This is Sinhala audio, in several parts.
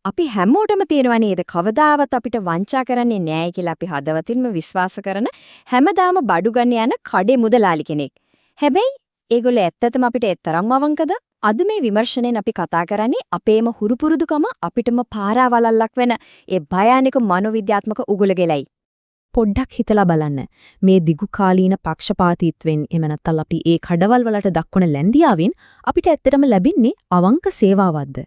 අපි හැමෝටම තියෙනවා නේද කවදාවත් අපිට වංචා කරන්නේ නැහැ කියලා අපි හදවතින්ම විශ්වාස කරන හැමදාම බඩු ගන්න යන කඩේ මුදලාලි කෙනෙක්. හැබැයි ඒගොල්ලෝ ඇත්තටම අපිට එතරම්ම අවංකද? අද මේ විමර්ශනයෙන් අපි කතා කරන්නේ අපේම හුරුපුරුදුකම අපිටම පාරාවලල්ලක් වෙන ඒ භයානක මනෝවිද්‍යාත්මක උගුල ගෙලයි. පොඩ්ඩක් හිතලා බලන්න. මේ දිගු කාලීන පක්ෂපාතීත්වෙන් එහෙම නැත්නම් අපි ඒ කඩවල් වලට දක්වන ලැන්දියාවෙන් අපිට ඇත්තටම ලැබින්නේ අවංක සේවාවක්ද?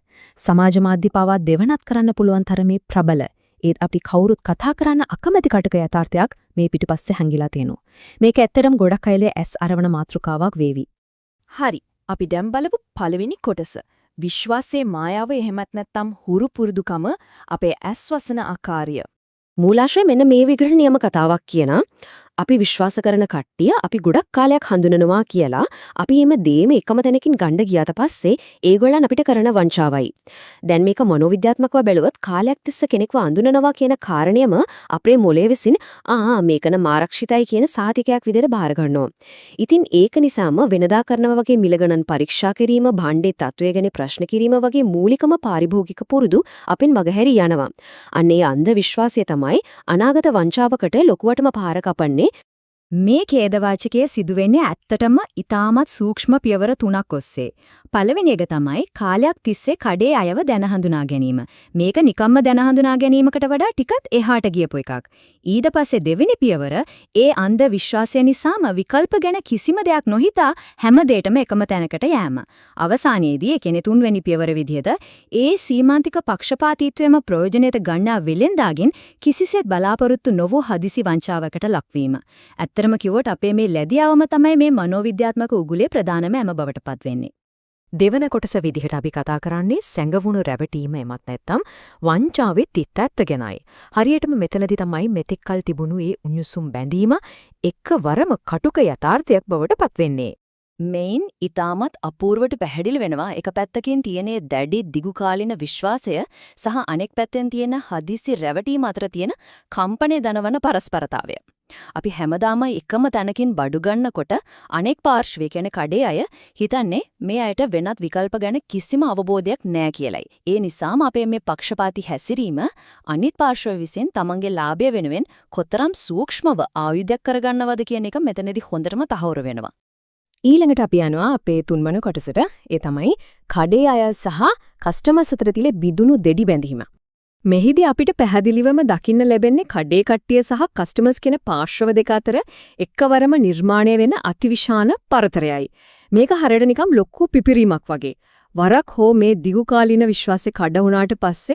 සමාජ මාධ්‍ය පවා දෙවනත් කරන්න පුළුවන් තරමේ ප්‍රබල. ඒත් අපි කවුරුත් කතා කරන්න අකමැති කටක යථාර්ථයක් මේ පිටිපස්සේ හැංගිලා තියෙනවා. මේක ඇත්තටම ගොඩක් අයලේ ඇස් අරවන මාතෘකාවක් වේවි. හරි. අපි දැන් බලමු පළවෙනි කොටස. විශ්වාසයේ මායාව එහෙමත් නැත්නම් හුරු පුරුදුකම අපේ ඇස් වසන ආකාරය. මූලාශ්‍රය මෙන්න මේ විග්‍රහණියම කතාවක් කියනවා. අපි විශ්වාස කරන කට්ටිය අපි ගොඩක් කාලයක් හඳුනනවා කියලා අපි එම දේම එකම තැනකින් ගන්න ගියාට පස්සේ ඒගොල්ලන් අපිට කරන වංචාවයි. දැන් මේක මනෝවිද්‍යාත්මකව බැලුවොත් කාලයක් තිස්සේ කෙනෙක්ව අඳුනනවා කියන කාරණයම අපේ මොළයේ විසින් මේකන මාරක්ෂිතයි කියන සාතිකයක් විදිහට බාර ගන්නවා. ඉතින් ඒක නිසාම වෙනදා කරනවා වගේ මිලගණන් පරීක්ෂා කිරීම, භාණ්ඩේ තත්වය ගැන ප්‍රශ්න කිරීම වගේ මූලිකම පාරිභෝගික පුරුදු අපෙන් මගහැරී යනවා. අන්නේ අන්ධ විශ්වාසය තමයි අනාගත වංචාවකට ලොකුවටම පාර කපන්නේ. මේ ඛේදවාචකයේ සිදුවෙන්නේ ඇත්තටම ඊටමත් සූක්ෂම පියවර තුනක් ඔස්සේ. පළවෙනි එක තමයි කාලයක් තිස්සේ කඩේ අයව දැන හඳුනා ගැනීම. මේක නිකම්ම දැන හඳුනා ගැනීමකට වඩා ටිකක් එහාට ගියපු එකක්. ඊට පස්සේ දෙවෙනි පියවර ඒ අන්ධ විශ්වාසය නිසාම විකල්ප ගැන කිසිම දෙයක් නොහිතා හැම දෙයකම එකම තැනකට යෑම. අවසානයේදී ඒ කියන්නේ තුන්වෙනි පියවර විදිහට ඒ සීමාන්තික පක්ෂපාතීත්වයම ප්‍රයෝජනෙට ගන්නා වෙලෙන්දාගෙන් කිසිසේත් බලාපොරොත්තු නොවූ හදිසි වංචාවකට ලක්වීම. ඇත්තටම කිව්වොත් අපේ මේ ලැබියාවම තමයි මේ මනෝවිද්‍යාත්මක උගුලේ ප්‍රධානම ඇම බවටපත් වෙන්නේ. දෙවන කොටස විදිහට අපි කතා කරන්නේ සැඟවුණු රැවටීම එමත් නැත්නම් වංචාවේ තිත් ඇත්ත ගැනයි. හරියටම මෙතනදී තමයි මෙතෙක්කල් තිබුණු ඒ උණුසුම් බැඳීම එක්වරම කටුක යථාර්ථයක් බවට පත් වෙන්නේ. මේන් ඊටමත් අපූර්වට පැහැදිලි වෙනවා එක පැත්තකින් තියෙන දැඩි දිගු කාලින විශ්වාසය සහ අනෙක් පැත්තෙන් තියෙන හදිසි රැවටීම අතර තියෙන කම්පණය දනවන පරස්පරතාවය. අපි හැමදාම එකම තැනකින් බඩු ගන්නකොට අනෙක් පාර්ශ්වය කියන්නේ කඩේ අය හිතන්නේ මේ අයට වෙනත් විකල්ප ගැන කිසිම අවබෝධයක් නැහැ කියලයි. ඒ නිසාම අපේ මේ පක්ෂපාතී හැසිරීම අනිත් පාර්ශ්වය විසින් තමන්ගේ ලාභය වෙනුවෙන් කොතරම් සූක්ෂමව ආයුධයක් කරගන්නවද කියන එක මෙතනදී හොඳටම තහවුරු වෙනවා. ඊළඟට අපි යනවා අපේ තුන්වන කොටසට. ඒ තමයි කඩේ අය සහ කස්ටමර්ස් අතර තියෙන බිඳුණු දෙඩි බැඳීම. මෙහිදී අපිට පැහැදිලිවම දකින්න ලැබෙන්නේ කඩේ කට්ටිය සහ කස්ටමර්ස් කියන පාර්ශ්ව දෙක අතර එක්වරම නිර්මාණය වෙන අතිවිශාල පරතරයයි. මේක හරියට නිකම් ලොකු පිපිරීමක් වගේ. වරක් හෝ මේ දිගු කාලින විශ්වාසය කඩ වුණාට පස්සේ